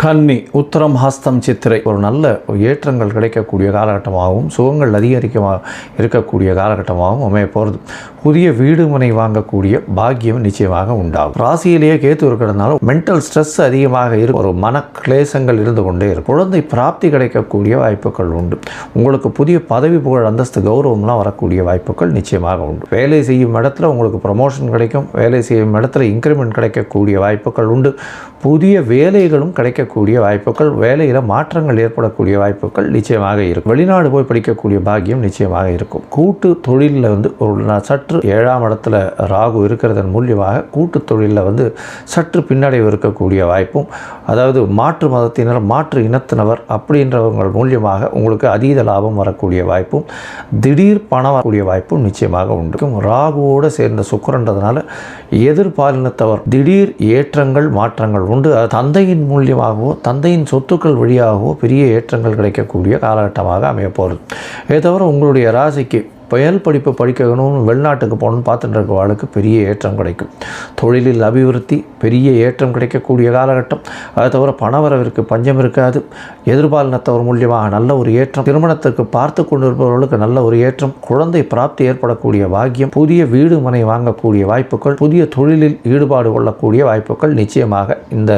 கன்னி உத்தரம் ஹஸ்தம் சித்திரை ஒரு நல்ல ஏற்றங்கள் கிடைக்கக்கூடிய காலகட்டமாகவும் சுகங்கள் அதிகரிக்கமாக இருக்கக்கூடிய காலகட்டமாகவும் அமைய போகிறது. புதிய வீடு மனை வாங்கக்கூடிய பாக்கியம் நிச்சயமாக உண்டாகும். ராசியிலேயே கேத்து இருக்கிறதுனால மென்டல் ஸ்ட்ரெஸ் அதிகமாக இருக்கும். ஒரு மன கிளேசங்கள் இருந்து கொண்டே இருக்கும். குழந்தை பிராப்தி கிடைக்கக்கூடிய வாய்ப்புகள் உண்டு. உங்களுக்கு புதிய பதவி புகழ் அந்தஸ்து கௌரவம்லாம் வரக்கூடிய வாய்ப்புகள் நிச்சயமாக உண்டு. வேலை செய்யும் இடத்துல உங்களுக்கு ப்ரமோஷன் கிடைக்கும். வேலை செய்யும் இடத்துல இன்க்ரிமெண்ட் கிடைக்கக்கூடிய வாய்ப்புகள் உண்டு. புதிய வேலைகளும் கிடைக்கக்கூடிய வாய்ப்புகள், வேலையில் மாற்றங்கள் ஏற்படக்கூடிய வாய்ப்புகள் நிச்சயமாக இருக்கும். வெளிநாடு போய் படிக்கக்கூடிய பாக்கியம் நிச்சயமாக இருக்கும். கூட்டு தொழிலில் ஒரு சற்று 7ஆம் இடத்துல ராகு இருக்கிறதன் மூலியமாக கூட்டு தொழிலில் சற்று பின்னடைவு இருக்கக்கூடிய வாய்ப்பும், அதாவது மாற்று மதத்தினர் மாற்று இனத்தினவர் அப்படின்றவங்க மூலியமாக உங்களுக்கு அதீத லாபம் வரக்கூடிய வாய்ப்பும், திடீர் பணம் வரக்கூடிய வாய்ப்பும் நிச்சயமாக உண்டு. ராகுவோடு சேர்ந்த சுக்கிரன்றதுனால எதிர்பாலினத்தவர் திடீர் ஏற்றங்கள் மாற்றங்கள் உண்டு. தந்தையின் மூலியமாகவோ தந்தையின் சொத்துக்கள் வழியாகவோ பெரிய ஏற்றங்கள் கிடைக்கக்கூடிய காலகட்டமாக அமைய போகிறது. இதை தவிர உங்களுடைய ராசிக்கு பயல் படிப்பு படிக்கணும்னு வெளிநாட்டுக்கு போகணும்னு பார்த்துட்டு இருக்கவாளுக்கு பெரிய ஏற்றம் கிடைக்கும். தொழிலில் அபிவிருத்தி, பெரிய ஏற்றம் கிடைக்கக்கூடிய காலகட்டம். அதை தவிர பணவரவிற்கு பஞ்சம் இருக்காது. எதிர்பாலினத்தவர் மூலியமாக நல்ல ஒரு ஏற்றம், திருமணத்திற்கு பார்த்து கொண்டிருப்பவர்களுக்கு நல்ல ஒரு ஏற்றம், குழந்தை பிராப்தி ஏற்படக்கூடிய பாக்கியம், புதிய வீடு மனை வாங்கக்கூடிய வாய்ப்புகள், புதிய தொழிலில் ஈடுபாடு கொள்ளக்கூடிய வாய்ப்புகள் நிச்சயமாக இந்த